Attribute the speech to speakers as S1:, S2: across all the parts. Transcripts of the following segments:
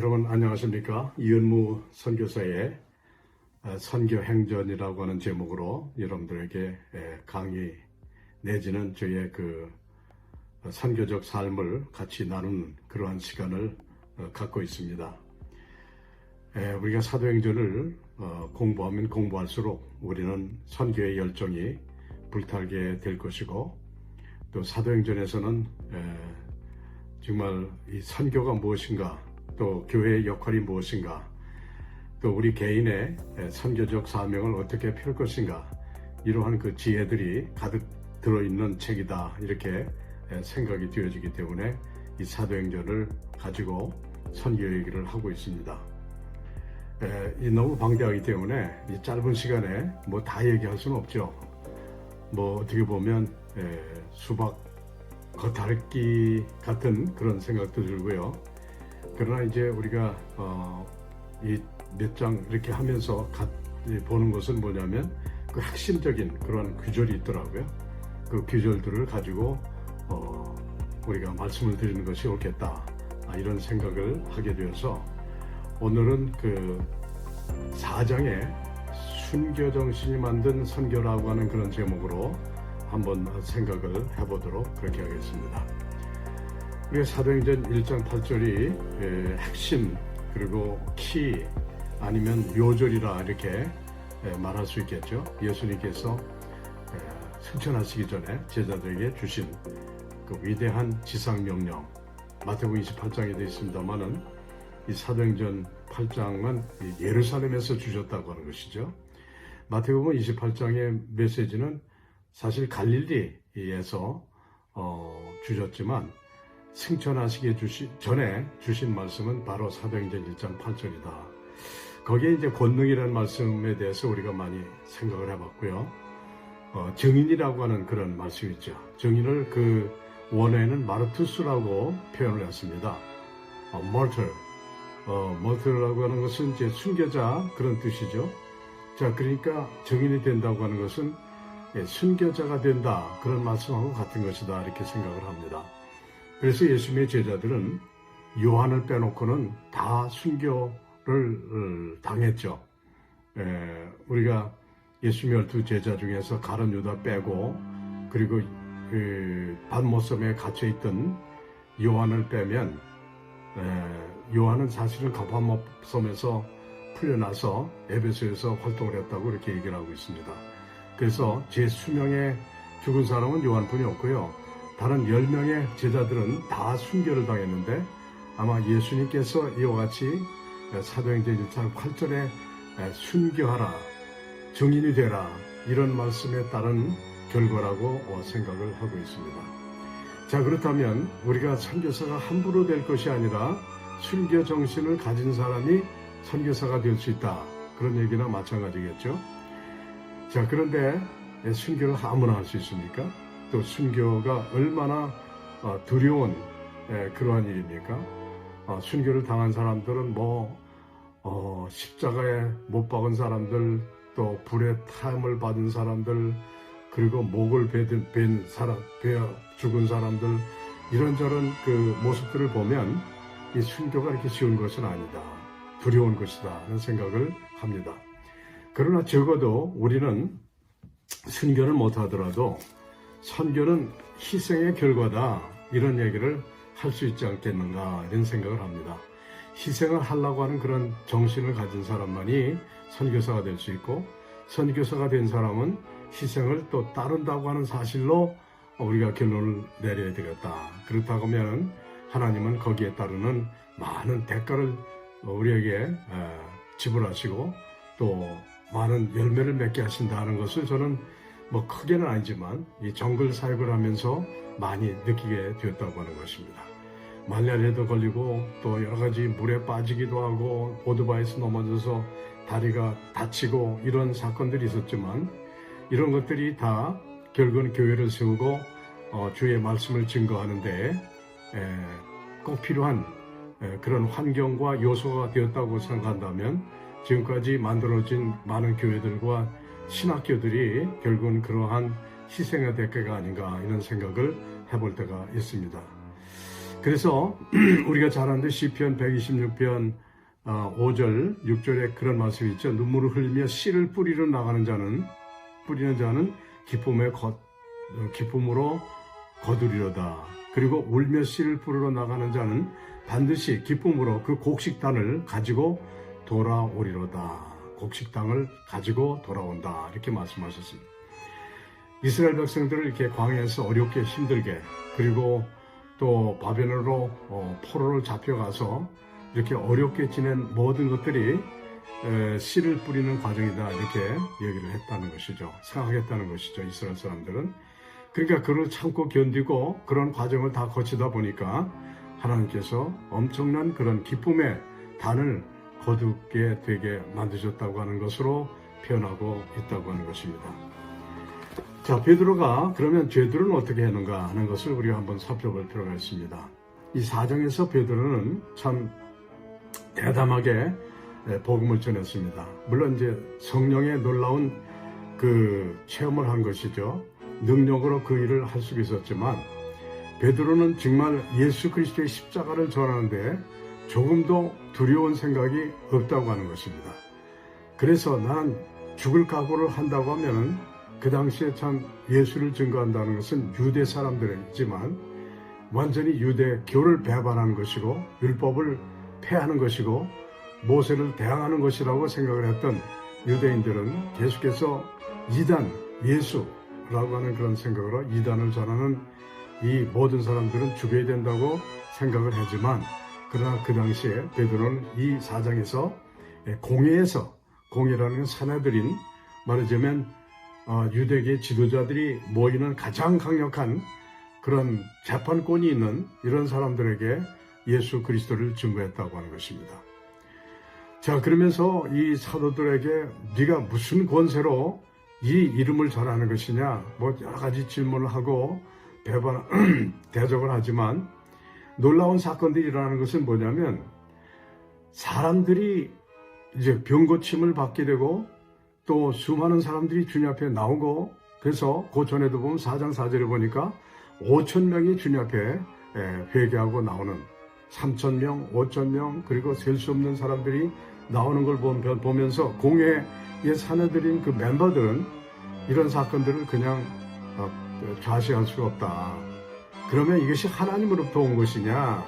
S1: 여러분 안녕하십니까? 이은무 선교사의 선교행전이라고 하는 제목으로 여러분들에게 강의 내지는 저희의 그 선교적 삶을 같이 나누는 그러한 시간을 갖고 있습니다. 우리가 사도행전을 공부하면 공부할수록 우리는 선교의 열정이 불타게 될 것이고, 또 사도행전에서는 정말 이 선교가 무엇인가, 또 교회의 역할이 무엇인가, 또 우리 개인의 선교적 사명을 어떻게 펼 것인가, 이러한 그 지혜들이 가득 들어있는 책이다, 이렇게 생각이 되어지기 때문에 이 사도행전을 가지고 선교 얘기를 하고 있습니다. 너무 방대하기 때문에 이 짧은 시간에 뭐 다 얘기할 수는 없죠. 뭐 어떻게 보면 수박 겉핥기 같은 그런 생각도 들고요. 그러나 이제 우리가 이 몇 장 이렇게 하면서 보는 것은 뭐냐면 그 핵심적인 그런 규절이 있더라고요. 그 규절들을 가지고 우리가 말씀을 드리는 것이 옳겠다, 이런 생각을 하게 되어서 오늘은 그 4장의 순교 정신이 만든 선교라고 하는 그런 제목으로 한번 생각을 해보도록 그렇게 하겠습니다. 우리가 사도행전 1장 8절이 핵심, 그리고 키, 아니면 요절이라 이렇게 말할 수 있겠죠. 예수님께서 승천하시기 전에 제자들에게 주신 그 위대한 지상명령, 마태복음 28장에 되어 있습니다만은 이 사도행전 8장은 예루살렘에서 주셨다고 하는 것이죠. 마태복음 28장의 메시지는 사실 갈릴리에서 주셨지만 승천하시기 전에 주신 말씀은 바로 사도행전 1장 8절이다. 거기에 이제 권능이라는 말씀에 대해서 우리가 많이 생각을 해봤고요. 증인이라고 하는 그런 말씀이 있죠. 증인을 그 원어에는 마르투스라고 표현을 했습니다. martyr라고 하는 것은 이제 순교자, 그런 뜻이죠. 자, 그러니까 증인이 된다고 하는 것은 순교자가 된다, 그런 말씀하고 같은 것이다, 이렇게 생각을 합니다. 그래서 예수님의 제자들은 요한을 빼놓고는 다 순교를 당했죠. 우리가 예수님의 12 제자 중에서 가룟 유다 빼고, 그리고 반모섬에 갇혀있던 요한을 빼면, 요한은 사실은 가룟섬에서 풀려나서 에베소에서 활동을 했다고 이렇게 얘기를 하고 있습니다. 그래서 제 수명에 죽은 사람은 요한뿐이 없고요. 다른 10명의 제자들은 다 순교를 당했는데, 아마 예수님께서 이와 같이 사도행전 1장 8절에 순교하라, 증인이 되라, 이런 말씀에 따른 결과라고 생각을 하고 있습니다. 자, 그렇다면 우리가 선교사가 함부로 될 것이 아니라 순교 정신을 가진 사람이 선교사가 될 수 있다, 그런 얘기나 마찬가지겠죠. 자, 그런데 순교를 아무나 할 수 있습니까? 또 순교가 얼마나 두려운 그러한 일입니까? 순교를 당한 사람들은 십자가에 못 박은 사람들, 또 불에 타임을 받은 사람들, 그리고 목을 베어 죽은 사람들, 이런저런 그 모습들을 보면 이 순교가 이렇게 쉬운 것은 아니다, 두려운 것이다 하는 생각을 합니다. 그러나 적어도 우리는 순교를 못하더라도 선교는 희생의 결과다, 이런 얘기를 할 수 있지 않겠는가, 이런 생각을 합니다. 희생을 하려고 하는 그런 정신을 가진 사람만이 선교사가 될 수 있고, 선교사가 된 사람은 희생을 또 따른다고 하는 사실로 우리가 결론을 내려야 되겠다. 그렇다고 하면 하나님은 거기에 따르는 많은 대가를 우리에게 지불하시고 또 많은 열매를 맺게 하신다는 것을 저는 크게는 아니지만 이 정글 사역을 하면서 많이 느끼게 되었다고 하는 것입니다. 말라리아도 걸리고 또 여러 가지 물에 빠지기도 하고 오토바이에서 넘어져서 다리가 다치고 이런 사건들이 있었지만, 이런 것들이 다 결국은 교회를 세우고 주의 말씀을 증거하는데 꼭 필요한 그런 환경과 요소가 되었다고 생각한다면, 지금까지 만들어진 많은 교회들과 신학교들이 결국은 그러한 희생의 대가가 아닌가, 이런 생각을 해볼 때가 있습니다. 그래서 우리가 잘 아는 시편 126편 5절, 6절에 그런 말씀이 있죠. 눈물을 흘리며 씨를 뿌리는 자는 기쁨으로 거두리로다. 그리고 울며 씨를 뿌리러 나가는 자는 반드시 기쁨으로 그 곡식단을 가지고 돌아오리로다. 곡식당을 가지고 돌아온다. 이렇게 말씀하셨습니다. 이스라엘 백성들을 이렇게 광야에서 어렵게 힘들게, 그리고 또 바벨론으로 포로를 잡혀가서 이렇게 어렵게 지낸 모든 것들이 씨를 뿌리는 과정이다, 이렇게 얘기를 했다는 것이죠. 생각했다는 것이죠, 이스라엘 사람들은. 그러니까 그걸 참고 견디고 그런 과정을 다 거치다 보니까 하나님께서 엄청난 그런 기쁨의 단을 거두게 되게 만드셨다고 하는 것으로 표현하고 있다고 하는 것입니다. 자, 베드로가 그러면 죄들은 어떻게 했는가 하는 것을 우리가 한번 살펴볼 필요가 있습니다. 이 4장에서 베드로는 참 대담하게 복음을 전했습니다. 물론 이제 성령의 놀라운 그 체험을 한 것이죠. 능력으로 그 일을 할 수 있었지만 베드로는 정말 예수 그리스도의 십자가를 전하는데 조금도 두려운 생각이 없다고 하는 것입니다. 그래서 나는 죽을 각오를 한다고 하면은 그 당시에 참 예수를 증거한다는 것은 유대 사람들이지만 완전히 유대교를 배반하는 것이고 율법을 폐하는 것이고 모세를 대항하는 것이라고 생각을 했던 유대인들은 계속해서 이단, 예수라고 하는 그런 생각으로 이단을 전하는 이 모든 사람들은 죽여야 된다고 생각을 하지만, 그러나 그 당시에 베드로는 이 4장에서 공회라는 사내들인, 말하자면 유대계 지도자들이 모이는 가장 강력한 그런 재판권이 있는 이런 사람들에게 예수 그리스도를 증거했다고 하는 것입니다. 자, 그러면서 이 사도들에게 네가 무슨 권세로 이 이름을 전하는 것이냐, 뭐 여러 가지 질문을 하고 대적을 하지만 놀라운 사건들이 일어나는 것은 뭐냐면 사람들이 이제 병고침을 받게 되고 또 수많은 사람들이 주님 앞에 나오고, 그래서 그 전에도 보면 4장 4절에 보니까 5,000명이 주님 앞에 회개하고 나오는, 3,000명, 5,000명, 그리고 셀 수 없는 사람들이 나오는 걸 보면서 공회의 사내들인 그 멤버들은 이런 사건들을 그냥 좌시할 수가 없다. 그러면 이것이 하나님으로부터 온 것이냐,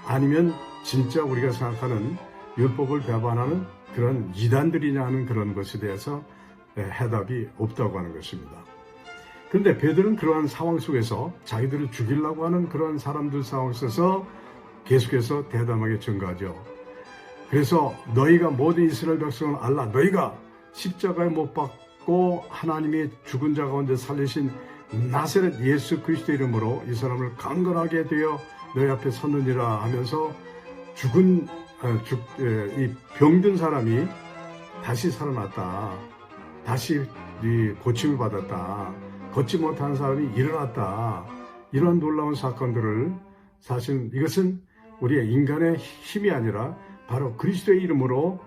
S1: 아니면 진짜 우리가 생각하는 율법을 배반하는 그런 이단들이냐 하는 그런 것에 대해서 해답이 없다고 하는 것입니다. 그런데 베드로는 그러한 상황 속에서 자기들을 죽이려고 하는 그런 사람들 상황 속에서 계속해서 대담하게 증거하죠. 그래서 너희가 모든 이스라엘 백성을 알라. 너희가 십자가에 못 박고 하나님이 죽은 자 가운데 살리신 나사렛 예수 그리스도 이름으로 이 사람을 강건하게 되어 너희 앞에 섰느니라 하면서 이 병든 사람이 다시 살아났다. 다시 고침을 받았다. 걷지 못하는 사람이 일어났다. 이런 놀라운 사건들을, 사실 이것은 우리의 인간의 힘이 아니라 바로 그리스도의 이름으로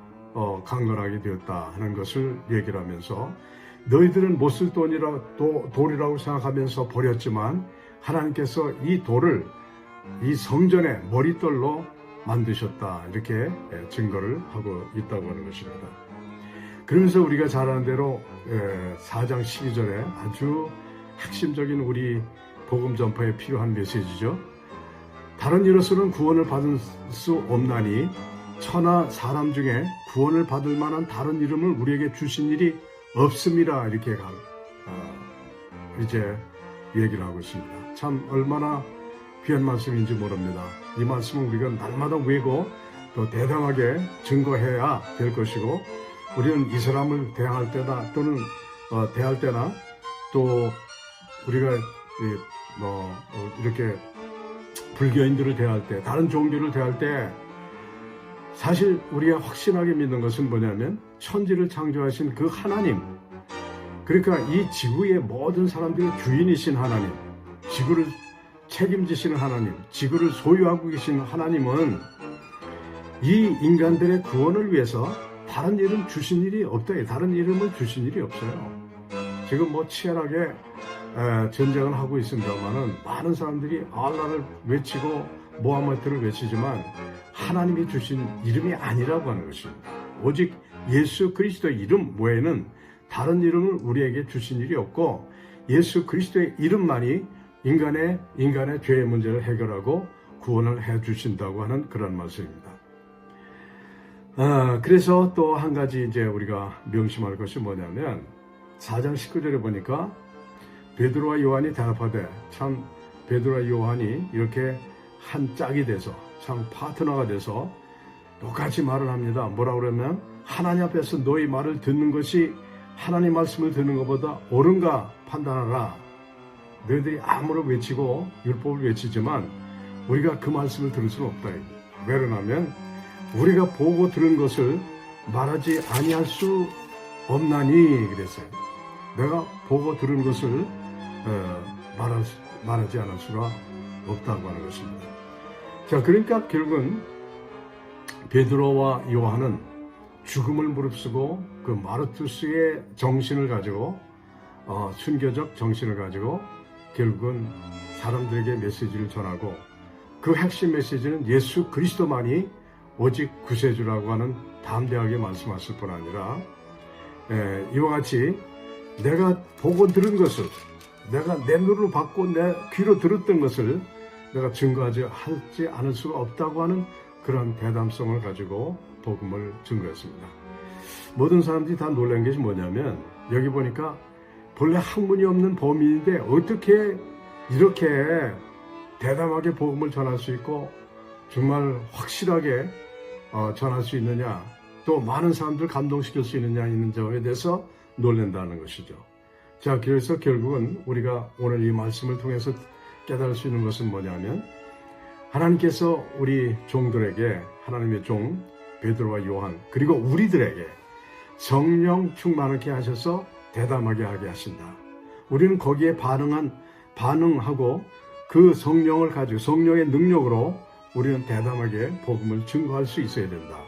S1: 강건하게 되었다 하는 것을 얘기를 하면서, 너희들은 못 쓸 돌이라고 생각하면서 버렸지만 하나님께서 이 돌을 이 성전의 머릿돌로 만드셨다, 이렇게 증거를 하고 있다고 하는 것입니다. 그러면서 우리가 잘 아는 대로 4장 12절에 아주 핵심적인 우리 복음 전파에 필요한 메시지죠. 다른 이로서는 구원을 받을 수 없나니 천하 사람 중에 구원을 받을 만한 다른 이름을 우리에게 주신 일이 없습니다, 이렇게 이제 얘기를 하고 있습니다. 참 얼마나 귀한 말씀인지 모릅니다. 이 말씀은 우리가 날마다 외고 또 대담하게 증거해야 될 것이고, 우리는 이 사람을 대할 때나 또는 대할 때나 또 우리가 이렇게 불교인들을 대할 때, 다른 종교를 대할 때 사실 우리가 확신하게 믿는 것은 뭐냐면 천지를 창조하신 그 하나님, 그러니까 이 지구의 모든 사람들의 주인이신 하나님, 지구를 책임지시는 하나님, 지구를 소유하고 계신 하나님은 이 인간들의 구원을 위해서 다른 이름 주신 일이 없다. 다른 이름을 주신 일이 없어요. 지금 뭐 치열하게 전쟁을 하고 있습니다만은 많은 사람들이 알라를 외치고 모하메트를 외치지만 하나님이 주신 이름이 아니라고 하는 것입니다. 오직 예수 그리스도의 이름 외에는 다른 이름을 우리에게 주신 일이 없고 예수 그리스도의 이름만이 인간의 죄의 문제를 해결하고 구원을 해 주신다고 하는 그런 말씀입니다. 그래서 또 한 가지 이제 우리가 명심할 것이 뭐냐면 4장 19절에 보니까 베드로와 요한이 대답하되, 참 베드로와 요한이 이렇게 한 짝이 돼서 참 파트너가 돼서 똑같이 말을 합니다. 뭐라고 그러면 하나님 앞에서 너희 말을 듣는 것이 하나님 말씀을 듣는 것보다 옳은가 판단하라. 너희들이 아무리 외치고 율법을 외치지만 우리가 그 말씀을 들을 수는 없다. 왜 그러냐면 우리가 보고 들은 것을 말하지 아니할 수 없나니 그랬어요. 내가 보고 들은 것을 말하지 않을 수가 없다고 하는 것입니다. 자, 그러니까 결국은 베드로와 요한은 죽음을 무릅쓰고 그 마르투스의 정신을 가지고 순교적 정신을 가지고 결국은 사람들에게 메시지를 전하고 그 핵심 메시지는 예수 그리스도만이 오직 구세주라고 하는 담대하게 말씀하실 뿐 아니라 이와 같이 내가 보고 들은 것을 내가 내 눈으로 봤고 내 귀로 들었던 것을 내가 증거하지 않을 수가 없다고 하는 그런 대담성을 가지고 복음을 증거했습니다. 모든 사람들이 다 놀란 것이 뭐냐면 여기 보니까 본래 학문이 없는 범인인데 어떻게 이렇게 대담하게 복음을 전할 수 있고 정말 확실하게 전할 수 있느냐, 또 많은 사람들 감동시킬 수 있느냐 있는 점에 대해서 놀란다는 것이죠. 자, 그래서 결국은 우리가 오늘 이 말씀을 통해서 깨달을 수 있는 것은 뭐냐면 하나님께서 우리 종들에게 하나님의 종 베드로와 요한 그리고 우리들에게 성령 충만하게 하셔서 대담하게 하게 하신다. 우리는 거기에 반응하고 그 성령을 가지고 성령의 능력으로 우리는 대담하게 복음을 증거할 수 있어야 된다.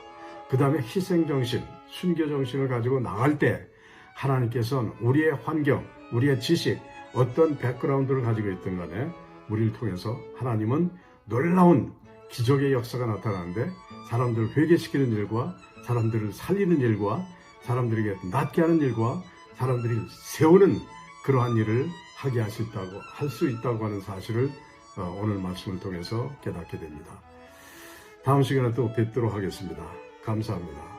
S1: 그 다음에 희생정신, 순교정신을 가지고 나갈 때 하나님께서는 우리의 환경, 우리의 지식, 어떤 백그라운드를 가지고 있든 간에 우리를 통해서 하나님은 놀라운 기적의 역사가 나타나는데 사람들을 회개시키는 일과 사람들을 살리는 일과 사람들에게 낫게 하는 일과 사람들이 세우는 그러한 일을 하게 할 수 있다고 하는 사실을 오늘 말씀을 통해서 깨닫게 됩니다. 다음 시간에 또 뵙도록 하겠습니다. 감사합니다.